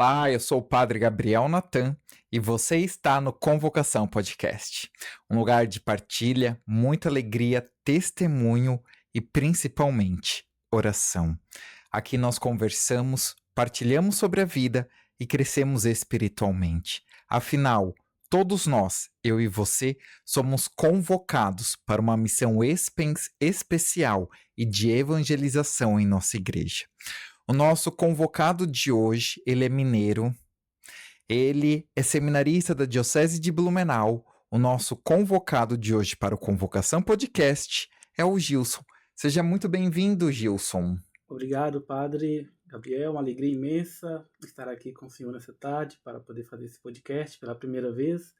Olá, eu sou o Padre Gabriel Natan e você está no Convocação Podcast, um lugar de partilha, muita alegria, testemunho e principalmente oração. Aqui nós conversamos, partilhamos sobre a vida e crescemos espiritualmente. Afinal, todos nós, eu e você, somos convocados para uma missão especial e de evangelização em nossa igreja. O nosso convocado de hoje, ele é mineiro, ele é seminarista da Diocese de Blumenau. O nosso convocado de hoje para o Convocação Podcast é o Gilson. Seja muito bem-vindo, Gilson. Obrigado, Padre Gabriel. Uma alegria imensa estar aqui com o senhor nessa tarde para poder fazer esse podcast pela primeira vez.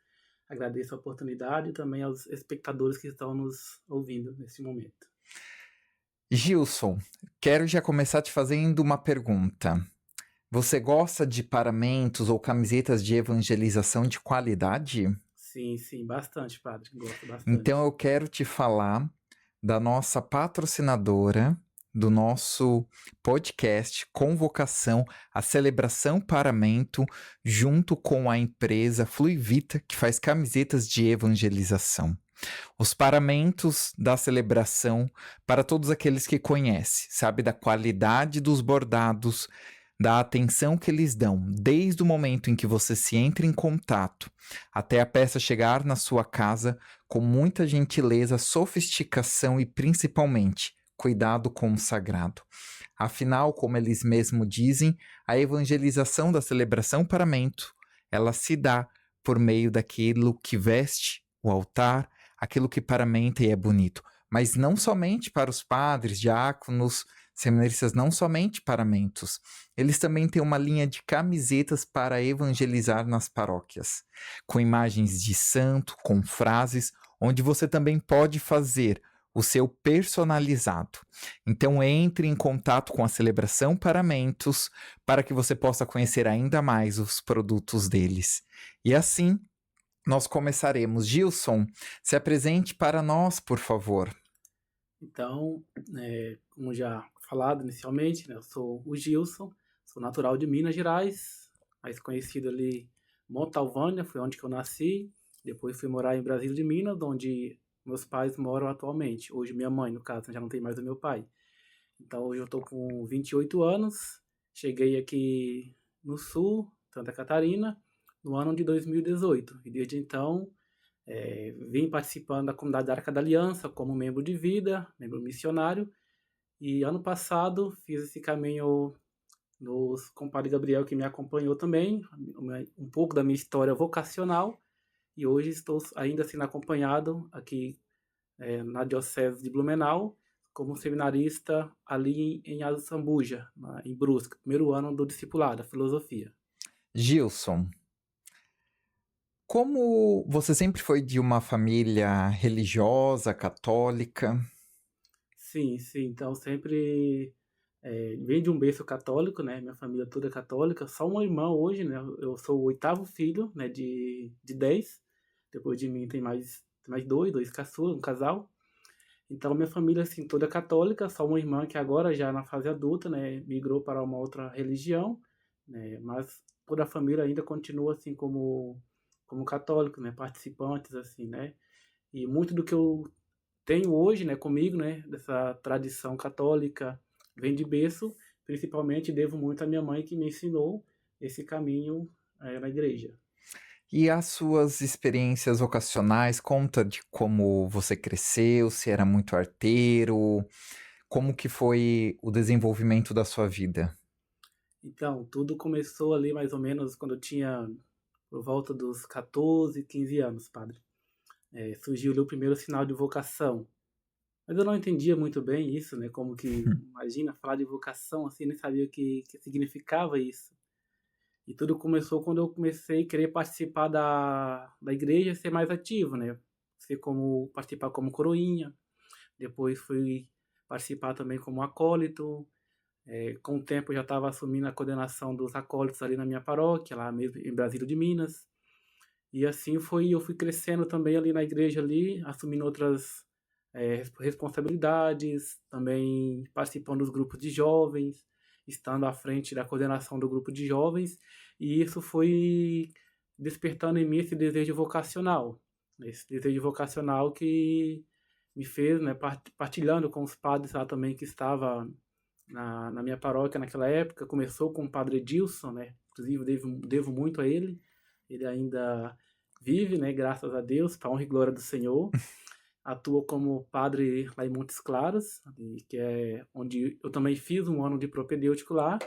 Agradeço a oportunidade e também aos espectadores que estão nos ouvindo nesse momento. Gilson, quero já começar te fazendo uma pergunta. Você gosta de paramentos ou camisetas de evangelização de qualidade? Sim, bastante, Padre. Gosto bastante. Então eu quero te falar da nossa patrocinadora, do nosso podcast Convocação, a Celebração Paramento, junto com a empresa Fluivita, que faz camisetas de evangelização. Os paramentos da celebração, para todos aqueles que conhecem, sabe da qualidade dos bordados, da atenção que eles dão, desde o momento em que você se entra em contato, até a peça chegar na sua casa, com muita gentileza, sofisticação e principalmente cuidado com o sagrado. Afinal, como eles mesmos dizem, a evangelização da celebração paramento, ela se dá por meio daquilo que veste o altar, aquilo que paramenta e é bonito. Mas não somente para os padres, diáconos, seminaristas, não somente paramentos. Eles também têm uma linha de camisetas para evangelizar nas paróquias, com imagens de santo, com frases, onde você também pode fazer o seu personalizado. Então entre em contato com a Celebração Paramentos para que você possa conhecer ainda mais os produtos deles. E assim, nós começaremos. Gilson, se apresente para nós, por favor. Então, como já falado inicialmente, eu sou o Gilson, sou natural de Minas Gerais, mais conhecido ali Montalvânia, foi onde que eu nasci. Depois fui morar em Brasília de Minas, onde meus pais moram atualmente. Hoje minha mãe, no caso, já não tem mais o meu pai. Então hoje eu estou com 28 anos, cheguei aqui no sul, Santa Catarina, no ano de 2018. E desde então vim participando da comunidade da Arca da Aliança como membro de vida, membro missionário. E ano passado fiz esse caminho com o Padre Gabriel, que me acompanhou também, um pouco da minha história vocacional. E hoje estou ainda sendo acompanhado aqui na Diocese de Blumenau, como seminarista ali em Azambuja, em Brusque, primeiro ano do discipulado, a filosofia. Gilson, como você sempre foi de uma família religiosa, católica? Sim, então sempre vem de um berço católico, né? Minha família toda é católica, só uma irmã hoje, né? Eu sou o 8º filho, né, de 10. Depois de mim tem mais dois caçulas, um casal. Então minha família assim toda católica, só uma irmã que agora já na fase adulta, né, migrou para uma outra religião, né? Mas toda a família ainda continua assim como católico, né, participantes assim, né? E muito do que eu tenho hoje, né, comigo, né, dessa tradição católica vem de berço, principalmente devo muito à minha mãe que me ensinou esse caminho na igreja. E as suas experiências vocacionais, conta de como você cresceu, se era muito arteiro, como que foi o desenvolvimento da sua vida? Então, tudo começou ali mais ou menos quando eu tinha por volta dos 14, 15 anos, padre. Surgiu ali o primeiro sinal de vocação. Mas eu não entendia muito bem isso, né? Como que, imagina, falar de vocação assim, nem sabia o que significava isso. E tudo começou quando eu comecei a querer participar da igreja e ser mais ativo, né? Participar como coroinha. Depois fui participar também como acólito. Com o tempo eu já estava assumindo a coordenação dos acólitos ali na minha paróquia, lá mesmo em Brasília de Minas. E assim eu fui crescendo também ali na igreja, ali, assumindo outras responsabilidades, também participando dos grupos de jovens, estando à frente da coordenação do grupo de jovens. e isso foi despertando em mim esse desejo vocacional. Esse desejo vocacional que me fez, né, partilhando com os padres lá também que estava na minha paróquia naquela época. Começou com o padre Edilson, né? Inclusive devo muito a ele. Ele ainda vive, né? Graças a Deus, para honra e glória do Senhor. Atua como padre lá em Montes Claros, que é onde eu também fiz um ano de propedêutico lá.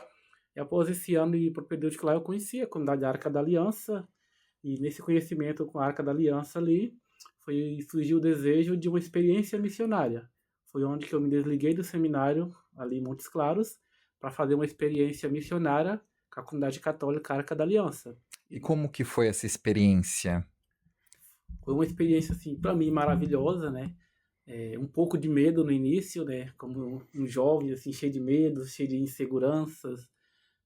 E após esse ano de propedêutico lá, eu conheci a comunidade Arca da Aliança. E nesse conhecimento com a Arca da Aliança ali, surgiu o desejo de uma experiência missionária. Foi onde que eu me desliguei do seminário, ali em Montes Claros, para fazer uma experiência missionária com a comunidade católica Arca da Aliança. E como que foi essa experiência? Foi uma experiência, assim, para mim, maravilhosa, né? Um pouco de medo no início, né? Como um jovem, assim, cheio de medos, cheio de inseguranças,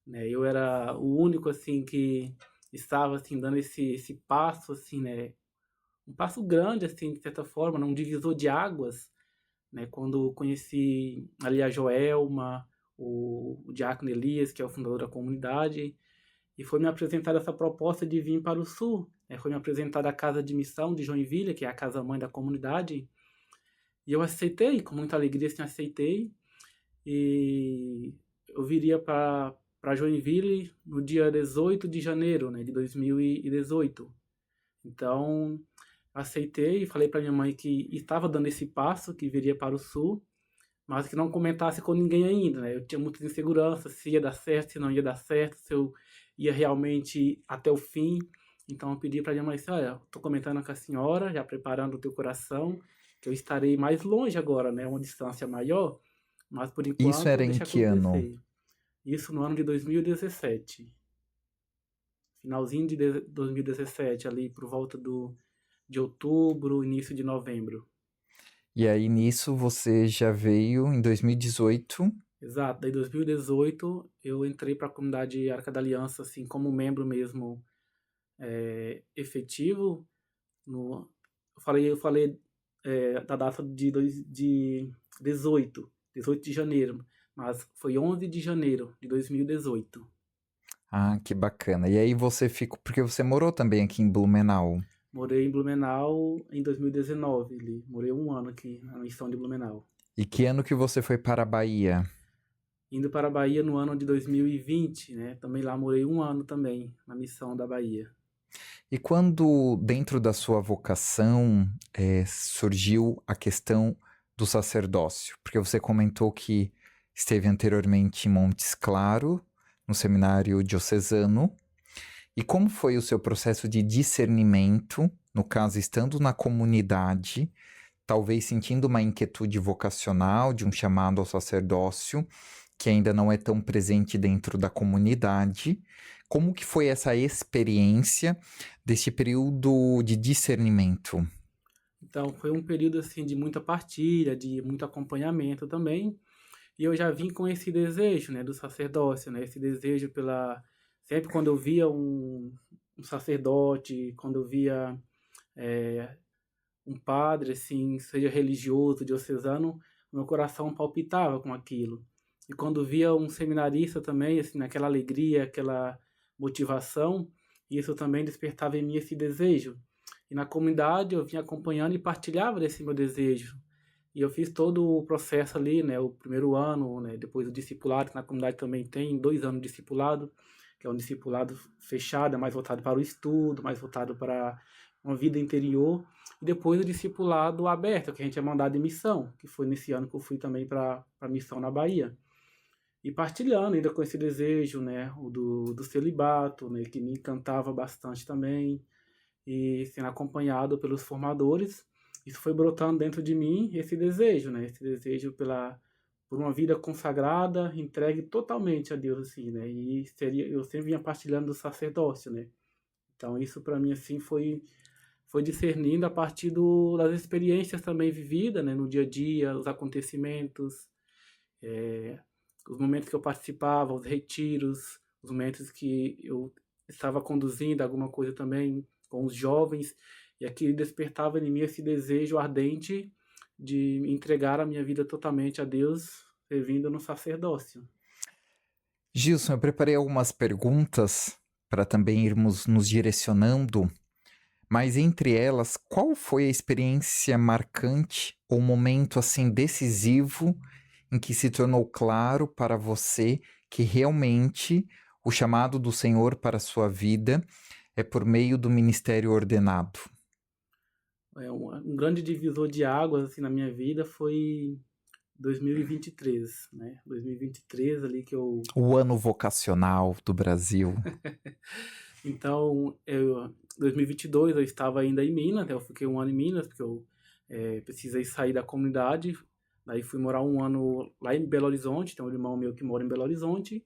né? Eu era o único, assim, que estava, assim, dando esse passo, assim, né? Um passo grande, assim, de certa forma, né? Um divisor de águas, né? Quando conheci ali a Joelma, o Diácono Elias, que é o fundador da comunidade, e foi me apresentada essa proposta de vir para o Sul, né? Foi me apresentada a Casa de Missão de Joinville, que é a casa-mãe da comunidade, e eu aceitei, com muita alegria, assim, aceitei, e eu viria para Joinville no dia 18 de janeiro, né, de 2018. Então, aceitei e falei para minha mãe que estava dando esse passo, que viria para o Sul, mas que não comentasse com ninguém ainda, né? Eu tinha muitas inseguranças, se ia dar certo, se não ia dar certo, se eu ia realmente até o fim. Então eu pedi para minha mãe assim, olha, estou comentando com a senhora, já preparando o teu coração, que eu estarei mais longe agora, né? Uma distância maior, mas por Isso enquanto era em deixa que ano? acontecer. Isso no ano de 2017. Finalzinho de 2017, ali por volta de outubro, início de novembro. E aí nisso você já veio em 2018. Exato, daí 2018 eu entrei para a comunidade Arca da Aliança, assim, como membro mesmo efetivo. No, eu falei da data de 18 de janeiro, mas foi 11 de janeiro de 2018. Ah, que bacana. E aí você ficou, porque você morou também aqui em Blumenau. Morei em Blumenau em 2019, morei um ano aqui na missão de Blumenau. E que ano que você foi para a Bahia? Indo para a Bahia no ano de 2020, né? Também lá morei um ano também na missão da Bahia. E quando, dentro da sua vocação, surgiu a questão do sacerdócio? Porque você comentou que esteve anteriormente em Montes Claro, no seminário diocesano. E como foi o seu processo de discernimento, no caso, estando na comunidade, talvez sentindo uma inquietude vocacional de um chamado ao sacerdócio, que ainda não é tão presente dentro da comunidade? Como que foi essa experiência deste período de discernimento? Então, foi um período assim de muita partilha, de muito acompanhamento também. E eu já vim com esse desejo, né, do sacerdócio, né, esse desejo pela sempre quando eu via um sacerdote, quando eu via um padre assim, seja religioso, diocesano, meu coração palpitava com aquilo. E quando via um seminarista também, assim, naquela alegria, aquela motivação, isso também despertava em mim esse desejo. E na comunidade eu vinha acompanhando e partilhava desse meu desejo. E eu fiz todo o processo ali, né, o primeiro ano, né, depois o discipulado, que na comunidade também tem 2 anos de discipulado, que é um discipulado fechado, mais voltado para o estudo, mais voltado para uma vida interior. E depois o discipulado aberto, que a gente é mandado em missão, que foi nesse ano que eu fui também para a missão na Bahia. E partilhando ainda com esse desejo, né, o do celibato, né, que me encantava bastante também, e sendo acompanhado pelos formadores, isso foi brotando dentro de mim, esse desejo, né, esse desejo por uma vida consagrada, entregue totalmente a Deus, assim, né, e eu sempre vinha partilhando do sacerdócio, né, então isso para mim, assim, foi discernindo a partir das experiências também vividas, né, no dia a dia, os acontecimentos, os momentos que eu participava, os retiros, os momentos que eu estava conduzindo alguma coisa também com os jovens, e aquilo despertava em mim esse desejo ardente de entregar a minha vida totalmente a Deus, servindo no sacerdócio. Gilson, eu preparei algumas perguntas para também irmos nos direcionando, mas entre elas, qual foi a experiência marcante ou momento assim decisivo em que se tornou claro para você que realmente o chamado do Senhor para a sua vida é por meio do ministério ordenado? Um grande divisor de águas assim, na minha vida foi 2023, né? 2023 ali que eu... O ano vocacional do Brasil. Então, 2022 eu estava ainda em Minas, eu fiquei um ano em Minas, porque eu precisei sair da comunidade, daí fui morar um ano lá em Belo Horizonte, tem um irmão meu que mora em Belo Horizonte,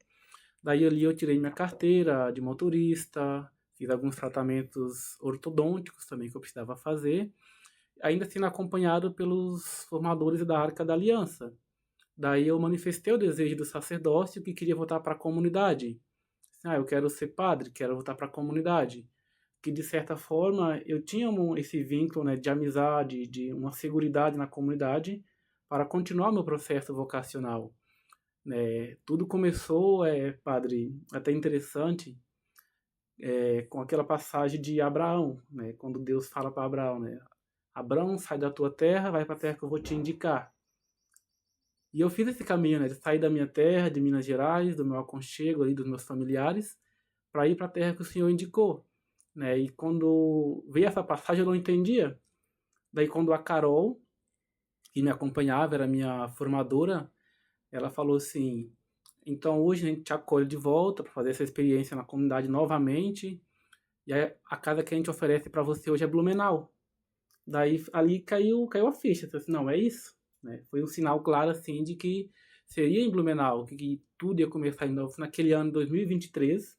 daí ali eu tirei minha carteira de motorista, fiz alguns tratamentos ortodônticos também que eu precisava fazer, ainda sendo acompanhado pelos formadores da Arca da Aliança. Daí eu manifestei o desejo do sacerdócio que queria voltar para a comunidade. Eu quero ser padre, quero voltar para a comunidade. Que de certa forma eu tinha esse vínculo, né, de amizade, de uma seguridade na comunidade para continuar meu processo vocacional. Tudo começou, padre, até interessante, com aquela passagem de Abraão, né, quando Deus fala para Abraão, né, Abraão, sai da tua terra, vai para a terra que eu vou te indicar. E eu fiz esse caminho, né, de sair da minha terra, de Minas Gerais, do meu aconchego ali, dos meus familiares, para ir para a terra que o Senhor indicou, né? E quando veio essa passagem eu não entendia. Daí quando a Carol, que me acompanhava, era minha formadora, ela falou assim: então hoje a gente te acolhe de volta para fazer essa experiência na comunidade novamente. E aí, a casa que a gente oferece para você hoje é Blumenau. Daí ali caiu a ficha. Eu disse, não, é isso. Né? Foi um sinal claro assim de que seria em Blumenau, que tudo ia começar de novo naquele ano 2023,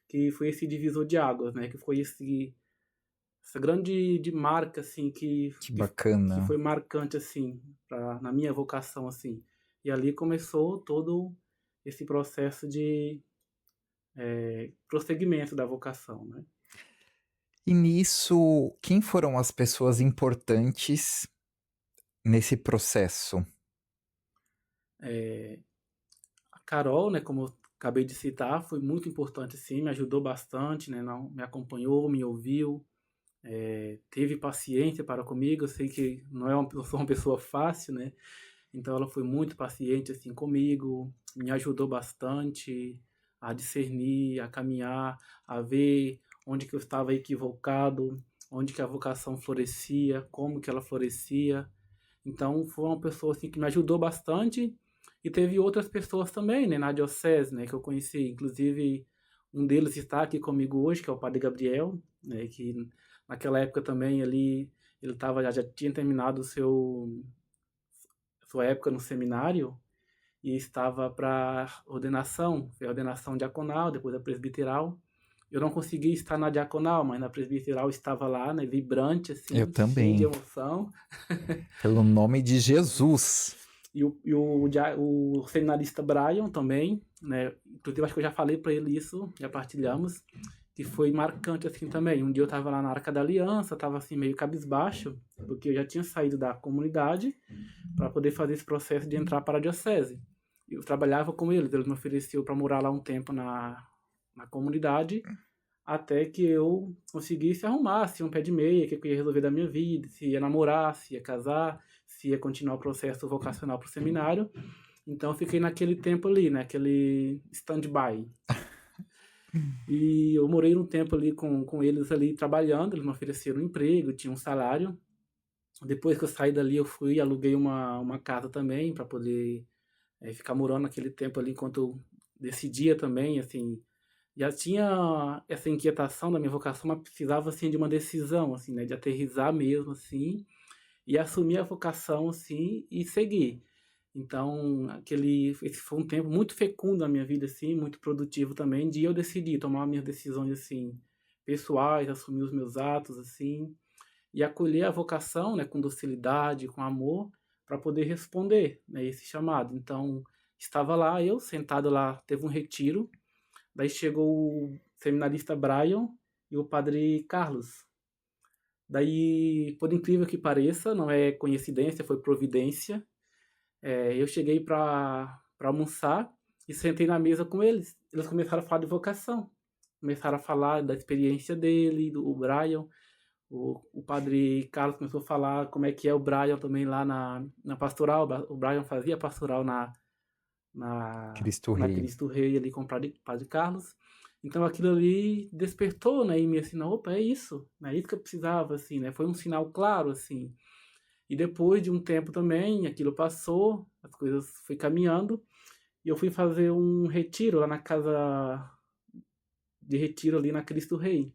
que foi esse divisor de águas, né? Que foi essa grande marca assim Que que bacana. foi marcante assim na minha vocação assim. E ali começou todo esse processo de prosseguimento da vocação, né? E nisso, quem foram as pessoas importantes nesse processo? A Carol, né, como eu acabei de citar, foi muito importante sim, me ajudou bastante, né, não, me acompanhou, me ouviu, teve paciência para comigo. Eu sei que eu sou uma pessoa fácil, né, então ela foi muito paciente assim comigo, me ajudou bastante a discernir, a caminhar, a ver onde que eu estava equivocado, onde que a vocação florescia, como que ela florescia. Então foi uma pessoa assim que me ajudou bastante. E teve outras pessoas também, né, na diocese, né, que eu conheci, inclusive um deles está aqui comigo hoje, que é o Padre Gabriel, né, que naquela época também ele já tinha terminado sua época no seminário e estava para ordenação, foi a ordenação diaconal, depois a presbiteral. Eu não consegui estar na diaconal, mas na presbiteral estava lá, né, vibrante, Eu assim, cheio de também. emoção. Pelo nome de Jesus. O seminarista Brian também, né? Inclusive, acho que eu já falei para ele isso, já partilhamos, que foi marcante assim também. Um dia eu estava lá na Arca da Aliança, estava assim meio cabisbaixo, porque eu já tinha saído da comunidade para poder fazer esse processo de entrar para a diocese. Eu trabalhava com eles me ofereceu para morar lá um tempo na comunidade, até que eu conseguisse arrumar assim, um pé de meia, o que eu ia resolver da minha vida, se ia namorar, se ia casar, se ia continuar o processo vocacional para o seminário. Então eu fiquei naquele tempo ali, né, aquele stand-by. E eu morei um tempo ali com eles ali trabalhando, eles me ofereceram um emprego, tinha um salário. Depois que eu saí dali, eu fui e aluguei uma casa também para poder ficar morando naquele tempo ali enquanto eu decidia também, assim, já tinha essa inquietação da minha vocação, mas precisava assim de uma decisão, assim, né, de aterrissar mesmo, assim, e assumir a vocação, assim, e seguir. Então, esse foi um tempo muito fecundo na minha vida, assim, muito produtivo também, de eu decidir tomar minhas decisões, assim, pessoais, assumir os meus atos, assim, e acolher a vocação, né, com docilidade, com amor, para poder responder, né, esse chamado. Então, estava lá, eu sentado lá, teve um retiro, daí chegou o seminarista Brian e o padre Carlos. Daí, por incrível que pareça, não é coincidência, foi providência. Eu cheguei para almoçar e sentei na mesa com eles. Eles começaram a falar de vocação, começaram a falar da experiência dele, o Brian. O padre Carlos começou a falar como é que é o Brian também lá na pastoral. O Brian fazia pastoral Cristo na Rei. Cristo Rei ali com o padre Carlos. Então aquilo ali despertou, né, em mim assim, opa, é isso que eu precisava, assim, né? Foi um sinal claro, assim. E depois de um tempo também, aquilo passou, as coisas foi caminhando, e eu fui fazer um retiro lá na casa de retiro ali na Cristo Rei.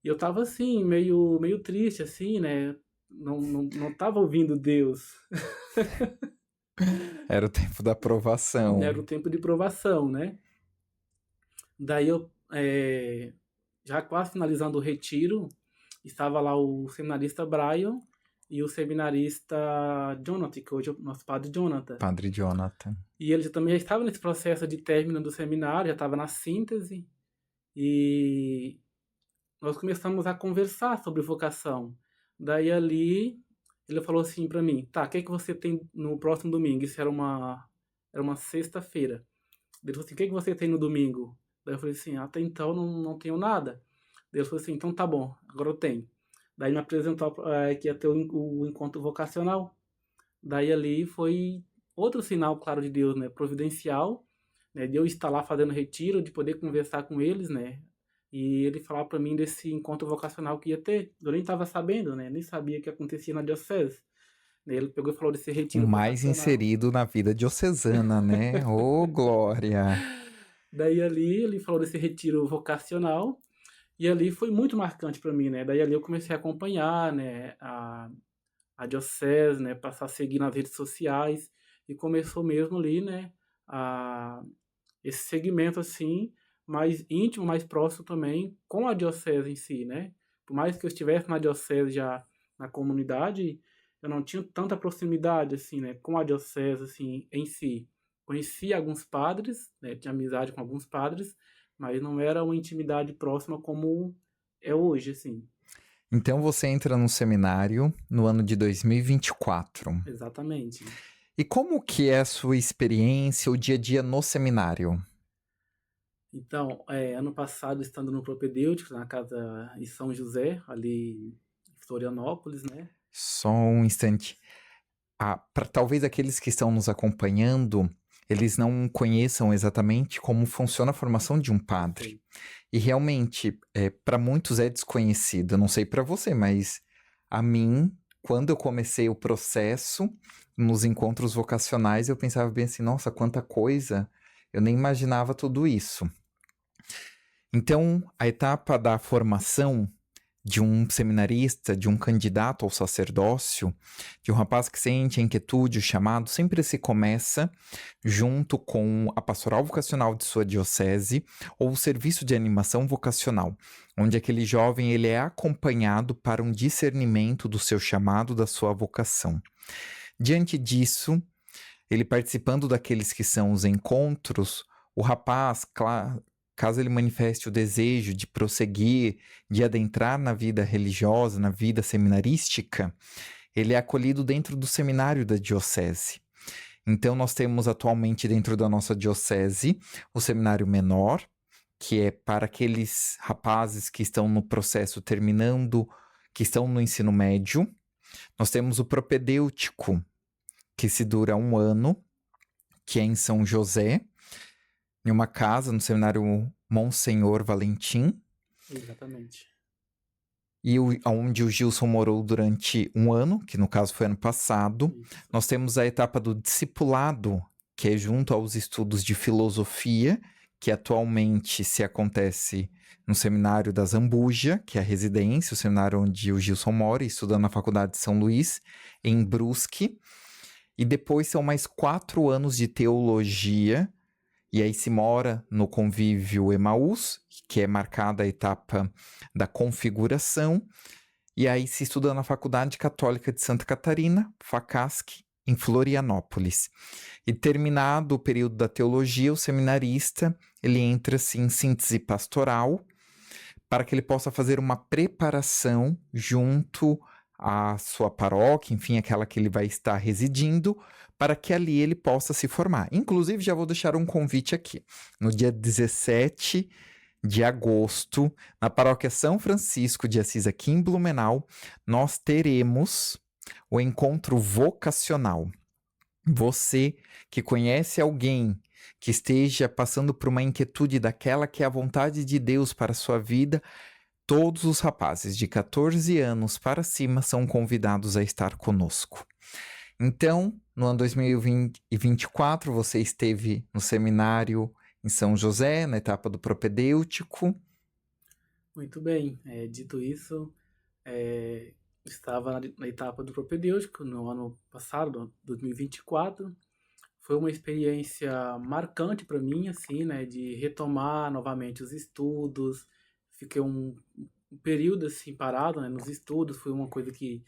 E eu tava assim, meio triste, assim, né? Não tava ouvindo Deus. Era o tempo da aprovação. Era o tempo de provação, né? Daí eu, já quase finalizando o retiro, estava lá o seminarista Brian e o seminarista Jonathan, que hoje é o nosso padre Jonathan. Padre Jonathan. E ele também já estava nesse processo de término do seminário, já estava na síntese. E nós começamos a conversar sobre vocação. Daí ali ele falou assim para mim: tá, o que é que você tem no próximo domingo? Isso era uma sexta-feira. Ele falou assim: o que é que você tem no domingo? Daí eu falei assim: até então não tenho nada. Daí ele falou assim: então tá bom, agora eu tenho. Daí me apresentou que ia ter o encontro vocacional. Daí ali foi outro sinal, claro, de Deus, né? Providencial, né? De eu estar lá fazendo retiro, de poder conversar com eles, né? E ele falava para mim desse encontro vocacional que ia ter. Eu nem estava sabendo, né? Nem sabia que acontecia na diocese. Ele pegou e falou desse O retiro mais vocacional. inserido na vida diocesana, né? Ô, glória! Daí ali ele falou desse retiro vocacional e ali foi muito marcante para mim, né? Daí ali eu comecei a acompanhar, né, a diocese, né, passar a seguir nas redes sociais e começou mesmo ali, né, esse segmento assim mais íntimo, mais próximo também com a diocese em si, né? Por mais que eu estivesse na diocese já na comunidade, eu não tinha tanta proximidade assim, né, com a diocese assim em si. Conheci alguns padres, né, tinha amizade com alguns padres, mas não era uma intimidade próxima como é hoje, assim. Então você entra no seminário no ano de 2024. Exatamente. E como que é a sua experiência, o dia a dia no seminário? Então, ano passado, estando no propedêutico, na casa em São José, ali em Florianópolis, né? Só um instante. Para talvez aqueles que estão nos acompanhando, eles não conheçam exatamente como funciona a formação de um padre. Sim. E realmente, para muitos é desconhecido. Eu não sei para você, mas a mim, quando eu comecei o processo nos encontros vocacionais, eu pensava bem assim, nossa, quanta coisa! Eu nem imaginava tudo isso. Então, a etapa da formação de um seminarista, de um candidato ao sacerdócio, de um rapaz que sente a inquietude, o chamado, sempre se começa junto com a pastoral vocacional de sua diocese ou o serviço de animação vocacional, onde aquele jovem ele é acompanhado para um discernimento do seu chamado, da sua vocação. Diante disso, ele participando daqueles que são os encontros, o rapaz, caso ele manifeste o desejo de prosseguir, de adentrar na vida religiosa, na vida seminarística, ele é acolhido dentro do seminário da diocese. Então, nós temos atualmente dentro da nossa diocese o seminário menor, que é para aqueles rapazes que estão no processo terminando, que estão no ensino médio. Nós temos o propedêutico, que se dura 1 ano, que é em São José, em uma casa no seminário Monsenhor Valentim. Exatamente. E onde o Gilson morou durante 1 ano, que no caso foi ano passado. Isso. Nós temos a etapa do discipulado, que é junto aos estudos de filosofia, que atualmente se acontece no seminário da Zambuja, que é a residência, o seminário onde o Gilson mora, estudando na Faculdade de São Luís, em Brusque. E depois são mais 4 anos de teologia, e aí se mora no convívio Emaús, que é marcada a etapa da configuração, e aí se estuda na Faculdade Católica de Santa Catarina, FACASC, em Florianópolis. E terminado o período da teologia, o seminarista, ele entra-se em síntese pastoral, para que ele possa fazer uma preparação junto à sua paróquia, enfim, aquela que ele vai estar residindo, para que ali ele possa se formar. Inclusive, já vou deixar um convite aqui. No dia 17 de agosto, na Paróquia São Francisco de Assis, aqui em Blumenau, nós teremos o encontro vocacional. Você que conhece alguém que esteja passando por uma inquietude daquela que é a vontade de Deus para a sua vida, todos os rapazes de 14 anos para cima são convidados a estar conosco. Então, no ano 2024, você esteve no seminário em São José, na etapa do propedêutico. Muito bem. Dito isso, estava na etapa do propedêutico no ano passado, 2024. Foi uma experiência marcante para mim, assim, né, de retomar novamente os estudos. Fiquei um período assim parado, né, nos estudos. Foi uma coisa que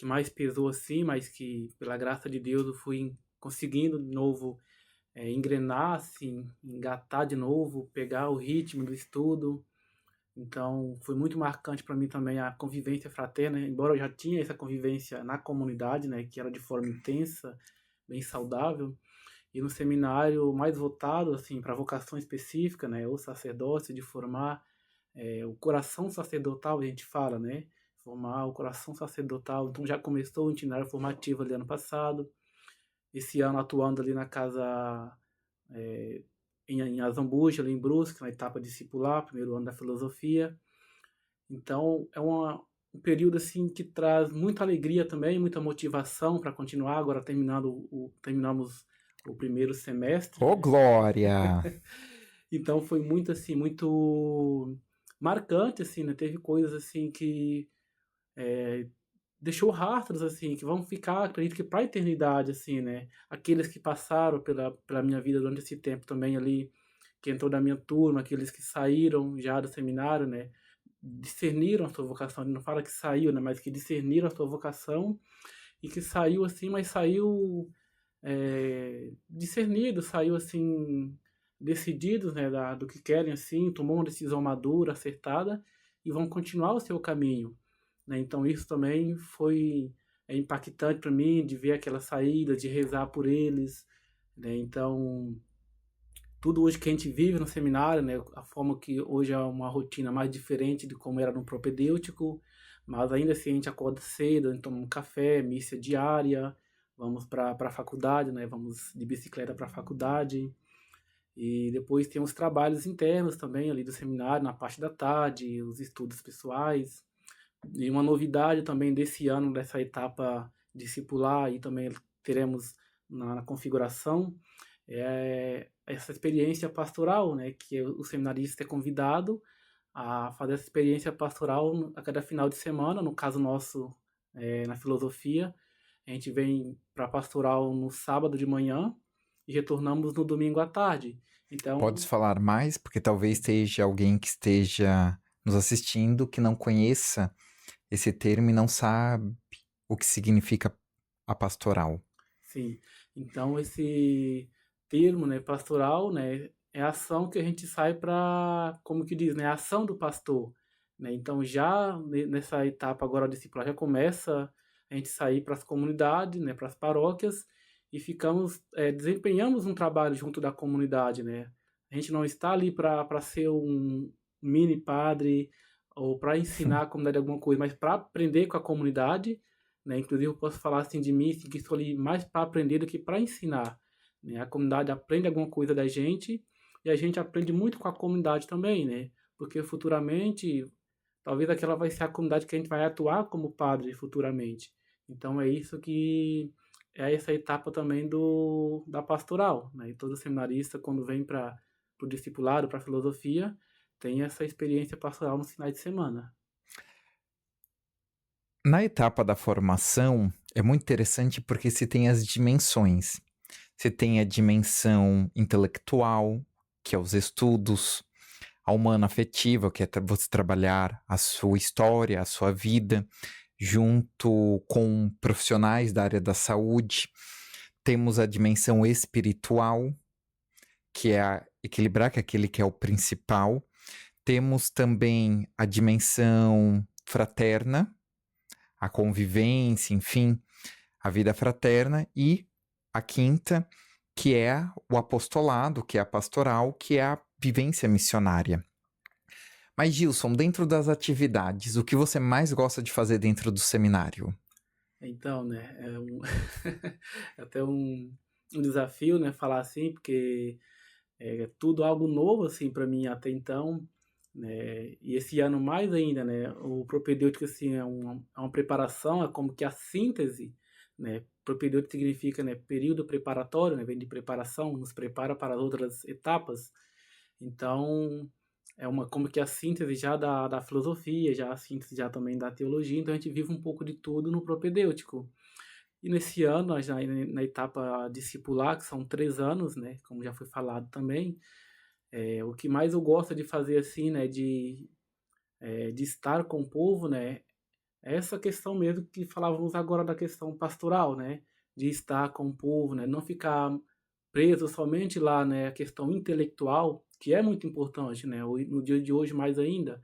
mais pesou assim, mas que pela graça de Deus eu fui conseguindo de novo engrenar, assim, engatar de novo, pegar o ritmo do estudo. Então, foi muito marcante para mim também a convivência fraterna, embora eu já tinha essa convivência na comunidade, né, que era de forma intensa, bem saudável, e no seminário mais voltado assim para vocação específica, né, o sacerdócio, de formar o coração sacerdotal, a gente fala, né, formar o coração sacerdotal. Então já começou o itinerário formativo ali ano passado, esse ano atuando ali na casa em Azambuja, ali em Brusque, na etapa discipular, primeiro ano da filosofia. Então, é um período assim que traz muita alegria também, muita motivação para continuar. Agora terminamos o primeiro semestre. Ô, glória! Então, foi muito assim, muito marcante, assim, né? Teve coisas assim que deixou rastros assim que vão ficar, acredito que para a eternidade, assim, né? Aqueles que passaram pela minha vida durante esse tempo também ali, que entrou da minha turma, aqueles que saíram já do seminário, né? Discerniram a sua vocação, ele não fala que saiu, né? Mas que discerniram a sua vocação e que saiu assim, mas saiu discernido, saiu assim decididos, né? Do que querem, assim, tomou uma decisão madura, acertada e vão continuar o seu caminho, né? Então isso também foi impactante para mim, de ver aquela saída, de rezar por eles, né? Então tudo hoje que a gente vive no seminário, né? A forma que hoje é uma rotina mais diferente de como era no propedêutico, mas ainda assim a gente acorda cedo, a gente toma um café, missa diária, vamos para a faculdade, né? Vamos de bicicleta para a faculdade. E depois tem os trabalhos internos também ali do seminário, na parte da tarde, os estudos pessoais. E uma novidade também desse ano, dessa etapa discipular, e também teremos na configuração, essa experiência pastoral, né, que o seminarista é convidado a fazer essa experiência pastoral a cada final de semana. No caso nosso, na filosofia, a gente vem para a pastoral no sábado de manhã e retornamos no domingo à tarde. Então, Podes falar mais? Porque talvez esteja alguém que esteja nos assistindo que não conheça esse termo e não sabe o que significa a pastoral. sim. Então, esse termo, né, pastoral, né, é a ação que a gente sai para, como que diz, né, a ação do pastor, né? Então, já nessa etapa agora discipular já começa a gente sair para as comunidades, né, para as paróquias, e desempenhamos um trabalho junto da comunidade, né? A gente não está ali para ser um mini padre ou para ensinar a comunidade alguma coisa, mas para aprender com a comunidade, né? Inclusive eu posso falar assim de mim, assim, que estou ali mais para aprender do que para ensinar, né? A comunidade aprende alguma coisa da gente e a gente aprende muito com a comunidade também, né? Porque futuramente, talvez aquela vai ser a comunidade que a gente vai atuar como padre futuramente. Então é isso que é essa etapa também da pastoral, né? E todo seminarista, quando vem para o discipulado, para a filosofia, tem essa experiência pastoral nos finais de semana. Na etapa da formação, é muito interessante porque se tem as dimensões. Você tem a dimensão intelectual, que é os estudos, a humana afetiva, que é você trabalhar a sua história, a sua vida, junto com profissionais da área da saúde. Temos a dimensão espiritual, que é equilibrar, que é aquele que é o principal. Temos também a dimensão fraterna, a convivência, enfim, a vida fraterna, e a quinta, que é o apostolado, que é a pastoral, que é a vivência missionária. Mas, Gilson, dentro das atividades, o que você mais gosta de fazer dentro do seminário? Então, né, é até um desafio, né, falar assim, porque é tudo algo novo, assim, para mim até então, né, e esse ano mais ainda, né, o propedêutico, assim, é uma preparação, é como que a síntese, né, propedêutico significa, né, período preparatório, né, vem de preparação, nos prepara para as outras etapas. Então, é uma como que a síntese já da filosofia, já a síntese já também da teologia, então a gente vive um pouco de tudo no propedêutico. E nesse ano, nós já na etapa discipular, que são 3 anos, né, como já foi falado também, o que mais eu gosto de fazer, assim, né, de estar com o povo, né, é essa questão mesmo que falávamos agora da questão pastoral, né, de estar com o povo, né, não ficar preso somente lá, né, a questão intelectual, que é muito importante, né, no dia de hoje mais ainda,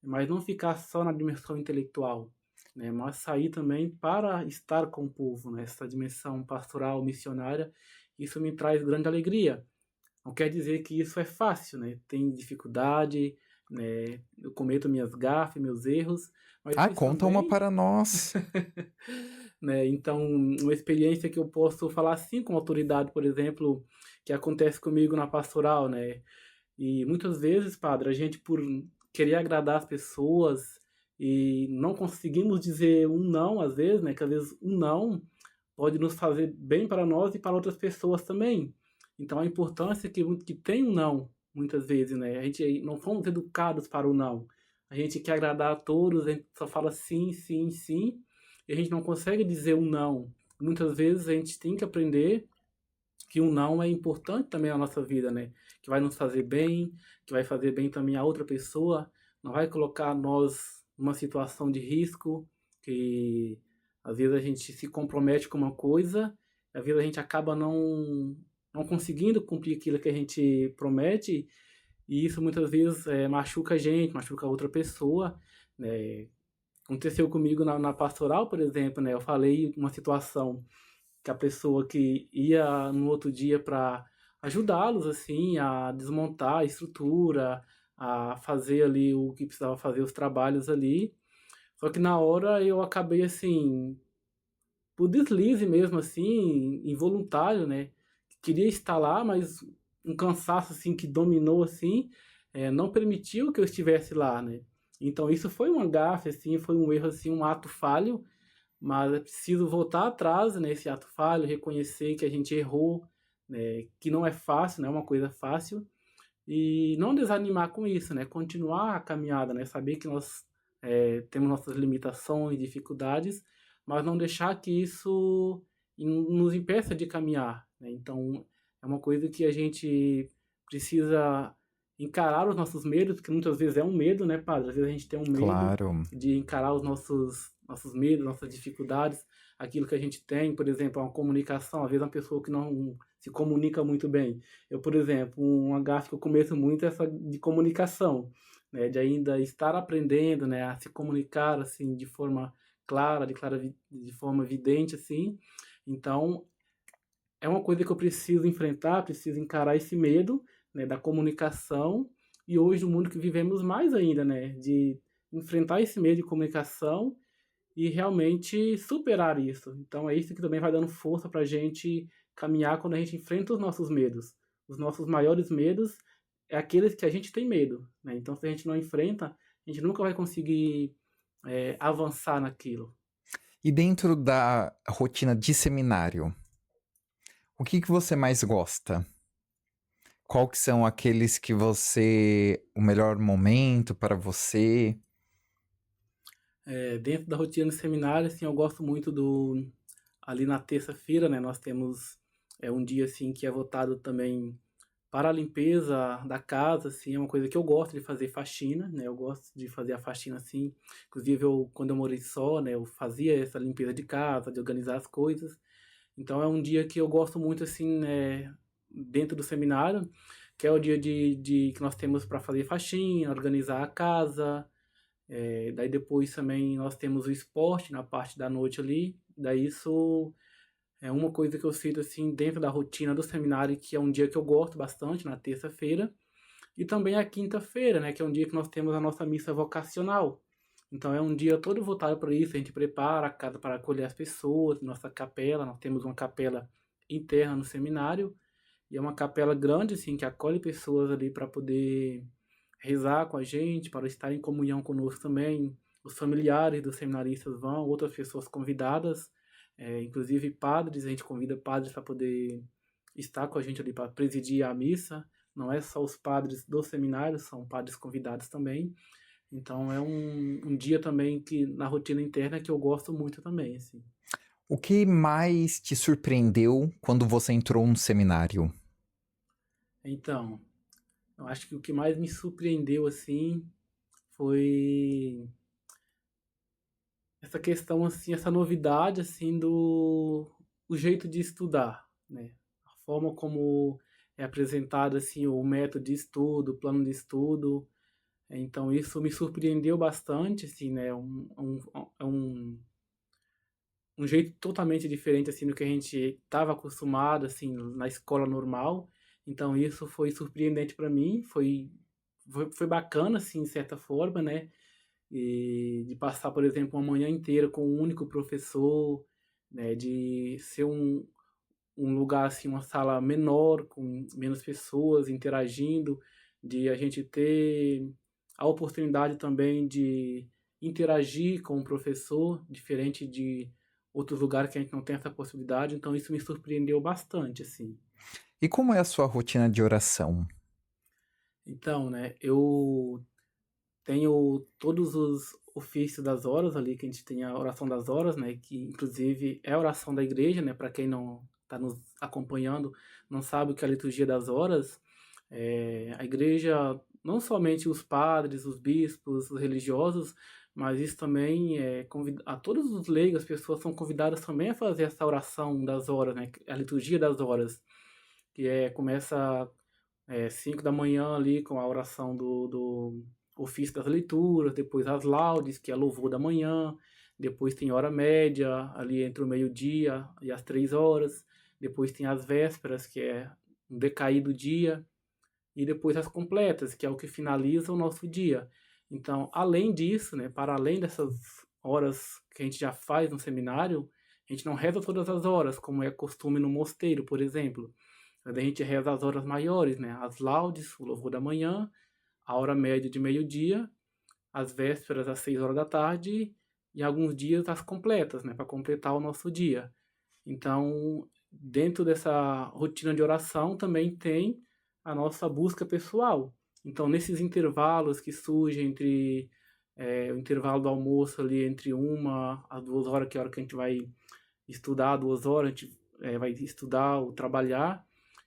mas não ficar só na dimensão intelectual, né, mas sair também para estar com o povo, né, essa dimensão pastoral, missionária, isso me traz grande alegria. Não quer dizer que isso é fácil, né, tem dificuldade, né, eu cometo minhas gafes, meus erros, mas Ah, isso conta uma também, para nós. né, então uma experiência que eu posso falar assim com autoridade, por exemplo, que acontece comigo na pastoral, né, e muitas vezes, padre, a gente por querer agradar as pessoas e não conseguimos dizer um não, às vezes, né? Que às vezes um não pode nos fazer bem para nós e para outras pessoas também. Então a importância que tem um não, muitas vezes, né? A gente não fomos educados para o não. A gente quer agradar a todos, a gente só fala sim, sim, sim, e a gente não consegue dizer um não. Muitas vezes a gente tem que aprender que um não é importante também na nossa vida, né? Que vai nos fazer bem, que vai fazer bem também a outra pessoa, não vai colocar nós numa situação de risco, que às vezes a gente se compromete com uma coisa, às vezes a gente acaba não conseguindo cumprir aquilo que a gente promete, e isso muitas vezes machuca a gente, machuca a outra pessoa, né? Aconteceu comigo na pastoral, por exemplo, né? Eu falei uma situação que a pessoa que ia no outro dia para ajudá-los, assim, a desmontar a estrutura, a fazer ali o que precisava fazer, os trabalhos ali. Só que na hora eu acabei, assim, por deslize mesmo, assim, involuntário, né? Queria estar lá, mas um cansaço, assim, que dominou, assim, não permitiu que eu estivesse lá, né? Então isso foi uma gafe, assim, foi um erro, assim, um ato falho, mas é preciso voltar atrás nesse ato falho, reconhecer que a gente errou, né, que não é fácil, não é uma coisa fácil, e não desanimar com isso, né, continuar a caminhada, né, saber que nós temos nossas limitações, dificuldades, mas não deixar que isso nos impeça de caminhar, né. Então é uma coisa que a gente precisa encarar os nossos medos, que muitas vezes é um medo, né, padre? Às vezes a gente tem um medo Claro. de encarar os nossos medos, nossas dificuldades, aquilo que a gente tem, por exemplo, uma comunicação, às vezes uma pessoa que não se comunica muito bem. Eu, por exemplo, uma gafe que eu cometo muito é essa de comunicação, né, de ainda estar aprendendo, né, a se comunicar, assim, de forma clara, de forma evidente, assim. Então, é uma coisa que eu preciso enfrentar, preciso encarar esse medo, né, da comunicação, e hoje no mundo que vivemos mais ainda, né, de enfrentar esse medo de comunicação e realmente superar isso. Então é isso que também vai dando força para a gente caminhar quando a gente enfrenta os nossos medos. Os nossos maiores medos é aqueles que a gente tem medo, né? Então se a gente não enfrenta, a gente nunca vai conseguir avançar naquilo. E dentro da rotina de seminário, o que você mais gosta? Qual que são aqueles que você... o melhor momento para você? Dentro da rotina do seminário, assim, eu gosto muito do ali na terça-feira, né? Nós temos um dia assim que é votado também para a limpeza da casa, assim, é uma coisa que eu gosto de fazer faxina, né? Eu gosto de fazer a faxina assim. Inclusive, quando eu morei só, né, eu fazia essa limpeza de casa, de organizar as coisas. Então, é um dia que eu gosto muito, assim, né, dentro do seminário, que é o dia que nós temos para fazer faxina, organizar a casa. Daí depois também nós temos o esporte na parte da noite ali. Daí isso é uma coisa que eu sinto, assim, dentro da rotina do seminário, que é um dia que eu gosto bastante, na terça-feira. E também a quinta-feira, né, que é um dia que nós temos a nossa missa vocacional. Então é um dia todo voltado para isso, a gente prepara a casa para acolher as pessoas, nossa capela, nós temos uma capela interna no seminário, e é uma capela grande, assim, que acolhe pessoas ali para poder rezar com a gente, para estar em comunhão conosco também. Os familiares dos seminaristas vão, outras pessoas convidadas, inclusive padres, a gente convida padres para poder estar com a gente ali para presidir a missa. Não é só os padres do seminário, são padres convidados também. Então é um dia também que na rotina interna que eu gosto muito também, assim. O que mais te surpreendeu quando você entrou no seminário? Então, eu acho que o que mais me surpreendeu assim foi essa questão assim, essa novidade assim do o jeito de estudar, né? A forma como é apresentado assim o método de estudo, o plano de estudo. Então isso me surpreendeu bastante, assim, né? Um jeito totalmente diferente assim do que a gente estava acostumado assim na escola normal. Então isso foi surpreendente para mim, foi bacana assim, de certa forma, né? E de passar, por exemplo, uma manhã inteira com um único professor, né? De ser um lugar assim, uma sala menor, com menos pessoas interagindo, de a gente ter a oportunidade também de interagir com o professor, diferente de outros lugares que a gente não tem essa possibilidade. Então isso me surpreendeu bastante, assim. E como é a sua rotina de oração? Então, né, eu tenho todos os ofícios das horas ali, que a gente tem a oração das horas, né, que inclusive é a oração da igreja, né, para quem não está nos acompanhando, não sabe o que é a liturgia das horas. A igreja, não somente os padres, os bispos, os religiosos, mas isso também a todos os leigos, as pessoas são convidadas também a fazer essa oração das horas, né, a liturgia das horas, que começa 5 da manhã ali com a oração do ofício das leituras, depois as laudes, que é louvor da manhã, depois tem hora média, ali entre o meio-dia e as 3 horas, depois tem as vésperas, que é um decaído dia, e depois as completas, que é o que finaliza o nosso dia. Então, além disso, né, para além dessas horas que a gente já faz no seminário, a gente não reza todas as horas, como é costume no mosteiro, por exemplo. A gente reza as horas maiores, né? As laudes, o louvor da manhã, a hora média de meio-dia, as vésperas às 6 horas da tarde e alguns dias as completas, né? Para completar o nosso dia. Então, dentro dessa rotina de oração também tem a nossa busca pessoal. Então, nesses intervalos que surgem entre o intervalo do almoço ali entre 1 às 2 horas, que é a hora que a gente vai estudar, 2 horas, a gente vai estudar ou trabalhar.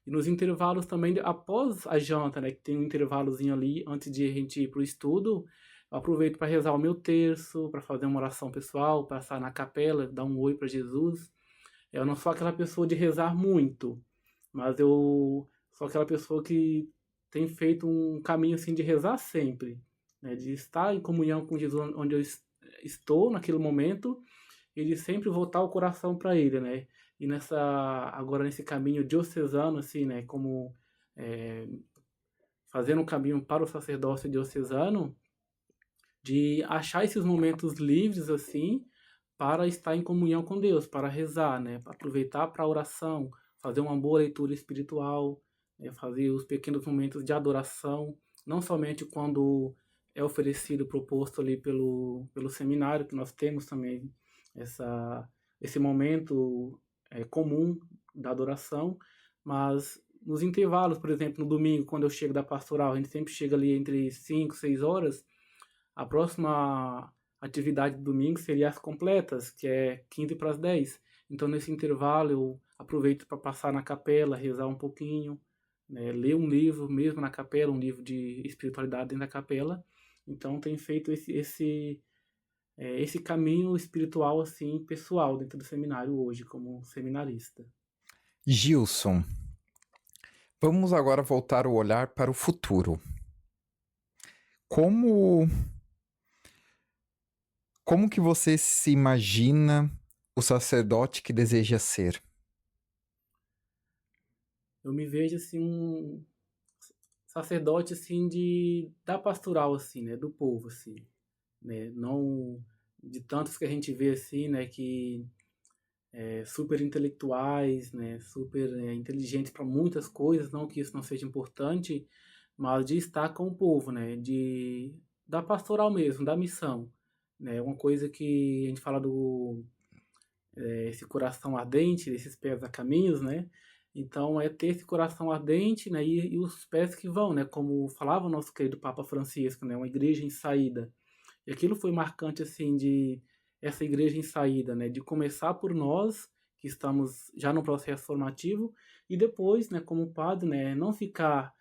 E nos intervalos também, após a janta, né, que tem um intervalozinho ali antes de a gente ir para o estudo, eu aproveito para rezar o meu terço, para fazer uma oração pessoal, passar na capela, dar um oi para Jesus. Eu não sou aquela pessoa de rezar muito, mas eu sou aquela pessoa que tem feito um caminho assim de rezar sempre, né, de estar em comunhão com Jesus onde eu estou naquele momento e de sempre voltar o coração para ele, né? E agora nesse caminho diocesano, assim, né? Como é, fazendo um caminho para o sacerdócio diocesano, de achar esses momentos livres, assim, para estar em comunhão com Deus, para rezar, né? Para aproveitar para a oração, fazer uma boa leitura espiritual, né? Fazer os pequenos momentos de adoração, não somente quando é oferecido, proposto ali pelo seminário, que nós temos também esse momento comum da adoração, mas nos intervalos, por exemplo, no domingo, quando eu chego da pastoral, a gente sempre chega ali entre 5 6 horas, a próxima atividade do domingo seria as completas, que é 15 para as 10. Então, nesse intervalo, eu aproveito para passar na capela, rezar um pouquinho, né, ler um livro mesmo na capela, um livro de espiritualidade dentro da capela. Então, tenho feito esse caminho espiritual assim pessoal dentro do seminário hoje como seminarista. Gilson, vamos agora voltar o olhar para o futuro. Como que você se imagina o sacerdote que deseja ser? Eu me vejo assim um sacerdote, assim, da pastoral, assim, né, do povo, assim, né, não de tantos que a gente vê, assim, né, que super intelectuais, né, super inteligentes para muitas coisas, não que isso não seja importante, mas de estar com o povo, né, da pastoral mesmo, da missão, né, uma coisa que a gente fala esse coração ardente, esses pés a caminhos, né, então é ter esse coração ardente, né, e os pés que vão, né, como falava o nosso querido Papa Francisco, né, uma igreja em saída, e aquilo foi marcante, assim, de essa igreja em saída, né, de começar por nós, que estamos já no processo formativo, e depois, né, como padre, né, não ficar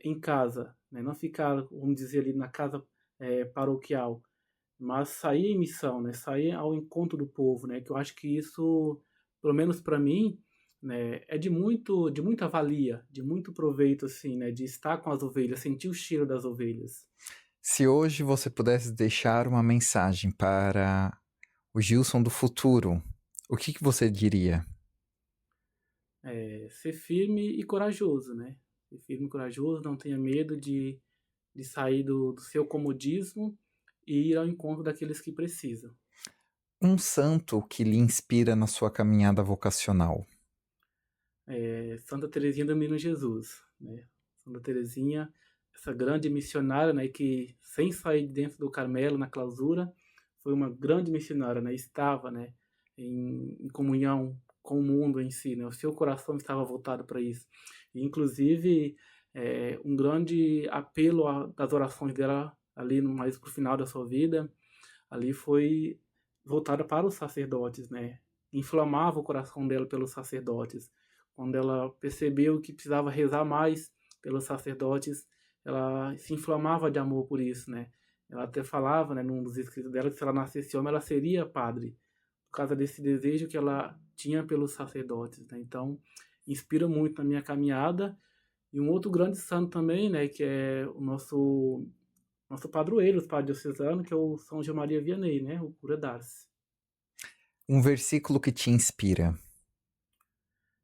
em casa, né, não ficar, vamos dizer, ali na casa paroquial, mas sair em missão, né, sair ao encontro do povo, né, que eu acho que isso, pelo menos para mim, né, é de muita valia, de muito proveito, assim, né, de estar com as ovelhas, sentir o cheiro das ovelhas. Se hoje você pudesse deixar uma mensagem para o Gilson do futuro, o que você diria? Ser firme e corajoso, né? Ser firme e corajoso, não tenha medo de sair do seu comodismo e ir ao encontro daqueles que precisam. Um santo que lhe inspira na sua caminhada vocacional. Santa Teresinha do Menino Jesus, né? Santa Teresinha, essa grande missionária, né, que sem sair de dentro do Carmelo na clausura, foi uma grande missionária, né? Estava, né, em comunhão com o mundo em si, né? O seu coração estava voltado para isso. E, inclusive, um grande apelo das orações dela ali mais pro final da sua vida, ali foi voltada para os sacerdotes, né? Inflamava o coração dela pelos sacerdotes. Quando ela percebeu que precisava rezar mais pelos sacerdotes, ela se inflamava de amor por isso, né? Ela até falava, né, num dos escritos dela, que se ela nascesse homem, ela seria padre, por causa desse desejo que ela tinha pelos sacerdotes, né? Então, inspira muito na minha caminhada. E um outro grande santo também, né, que é o nosso padroeiro, o padre diocesano, que é o São João Maria Vianney, né, o cura d'Ars. Um versículo que te inspira.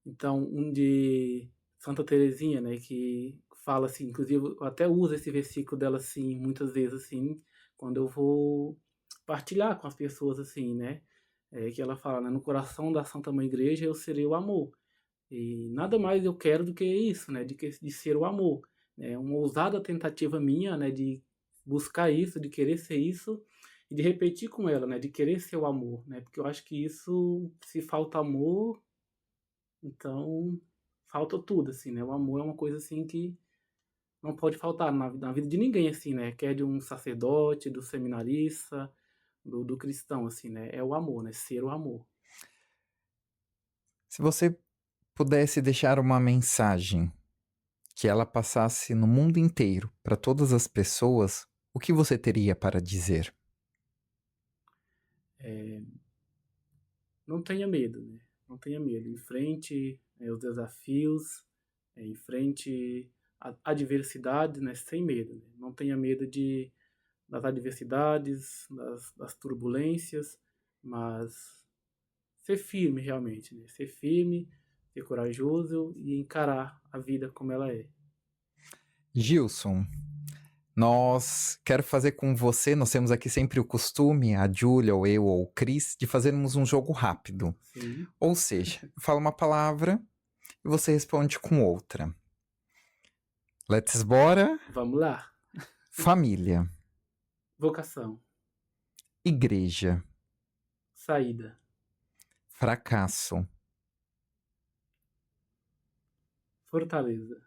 Então, um de Santa Teresinha, né, que fala assim, inclusive eu até uso esse versículo dela assim, muitas vezes assim, quando eu vou partilhar com as pessoas assim, né, que ela fala, né, no coração da Santa Mãe Igreja eu serei o amor. E nada mais eu quero do que isso, né, de ser o amor. É uma ousada tentativa minha, né, de buscar isso, de querer ser isso e de repetir com ela, né, de querer ser o amor, né, porque eu acho que isso, se falta amor, então falta tudo, assim, né, o amor é uma coisa, assim, que não pode faltar na vida de ninguém, assim, né, quer de um sacerdote, do seminarista, do cristão, assim, né, é o amor, né, ser o amor. Se você pudesse deixar uma mensagem que ela passasse no mundo inteiro, para todas as pessoas, o que você teria para dizer? Eh, não tenha medo, né, não tenha medo, enfrente, os desafios, enfrente a adversidade, né, sem medo, né, não tenha medo das adversidades, das turbulências, mas ser firme realmente, né, ser firme, ser corajoso e encarar a vida como ela é. Gilson, quero fazer com você, nós temos aqui sempre o costume, a Júlia, ou eu, ou o Cris, de fazermos um jogo rápido. Sim, Ou seja, eu falo uma palavra e você responde com outra. Let's bora. vamos lá. Família. Vocação, Igreja. saída, Fracasso. fortaleza,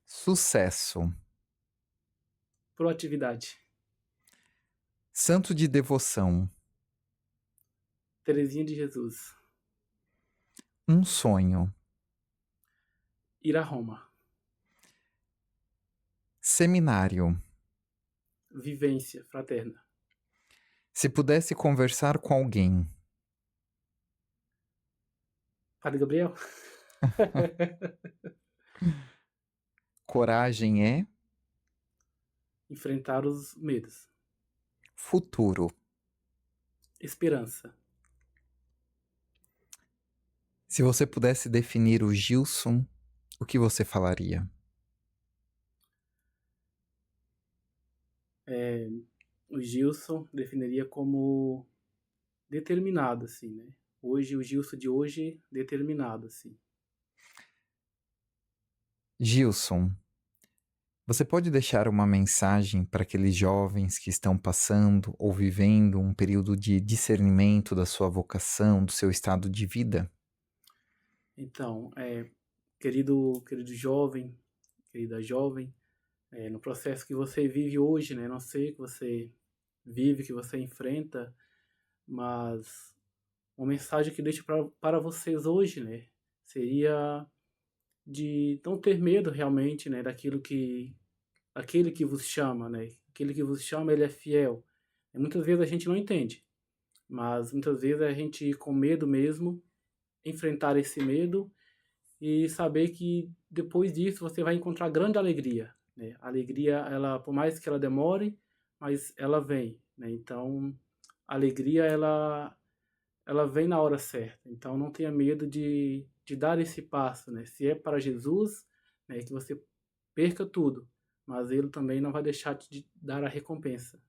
Sucesso. proatividade, Santo de devoção. Teresinha de Jesus, Um sonho. ir a Roma, Seminário. vivência fraterna, Se pudesse conversar com alguém. Padre Gabriel, Coragem é enfrentar os medos, futuro. esperança, Se você pudesse definir o Gilson, o que você falaria? O Gilson definiria como determinado, assim, né? Hoje, o Gilson de hoje, determinado, assim. Gilson, você pode deixar uma mensagem para aqueles jovens que estão passando ou vivendo um período de discernimento da sua vocação, do seu estado de vida? Então, querido jovem, querida jovem, no processo que você vive hoje, né? Não sei o que você vive, que você enfrenta, mas uma mensagem que deixo para vocês hoje, né? Seria de não ter medo realmente, né? Aquele que vos chama, né? Aquele que vos chama, ele é fiel. E muitas vezes a gente não entende, mas muitas vezes a gente com medo mesmo, enfrentar esse medo e saber que depois disso você vai encontrar grande alegria, né? A alegria, ela, por mais que ela demore, mas ela vem, né? Então, a alegria, ela vem na hora certa. Então, não tenha medo de dar esse passo, né? Se é para Jesus, né, que você perca tudo, mas ele também não vai deixar de dar a recompensa.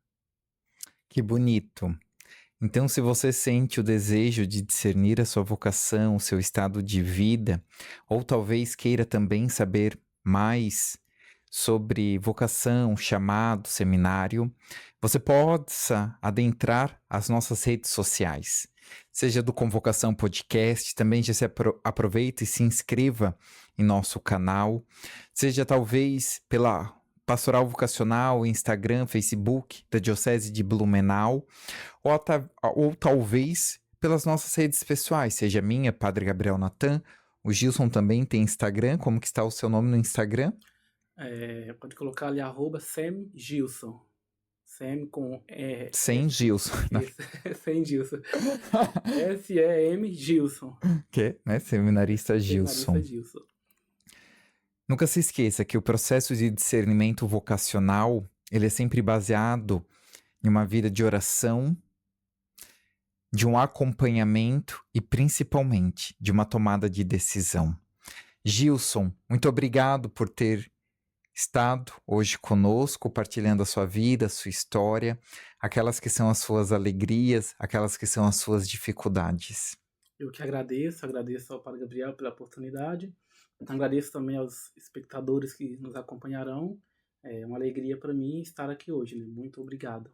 Que bonito! Então, se você sente o desejo de discernir a sua vocação, o seu estado de vida, ou talvez queira também saber mais sobre vocação, chamado, seminário, você possa adentrar as nossas redes sociais. Seja do Convocação Podcast, também já se aproveita e se inscreva em nosso canal. Seja talvez pela Pastoral Vocacional, Instagram, Facebook da Diocese de Blumenau, ou talvez pelas nossas redes pessoais, seja minha, Padre Gabriel Natan, o Gilson também tem Instagram, como que está o seu nome no Instagram? Pode colocar ali @Sam Gilson. Sam com Sem Gilson, né? Sem Gilson. SEM Gilson. Que, né? Seminarista Seminarista Gilson. Gilson. Nunca se esqueça que o processo de discernimento vocacional, ele é sempre baseado em uma vida de oração, de um acompanhamento e principalmente de uma tomada de decisão. Gilson, muito obrigado por ter estado hoje conosco, partilhando a sua vida, a sua história, aquelas que são as suas alegrias, aquelas que são as suas dificuldades. Eu que agradeço ao Padre Gabriel pela oportunidade. Agradeço também aos espectadores que nos acompanharão. É uma alegria para mim estar aqui hoje, né? Muito obrigado.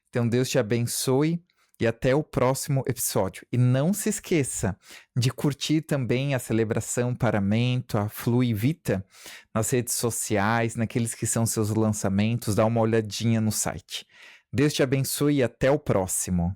Então Deus te abençoe e até o próximo episódio. E não se esqueça de curtir também a celebração Paramento, a Flui Vita, nas redes sociais, naqueles que são seus lançamentos, dá uma olhadinha no site. Deus te abençoe e até o próximo.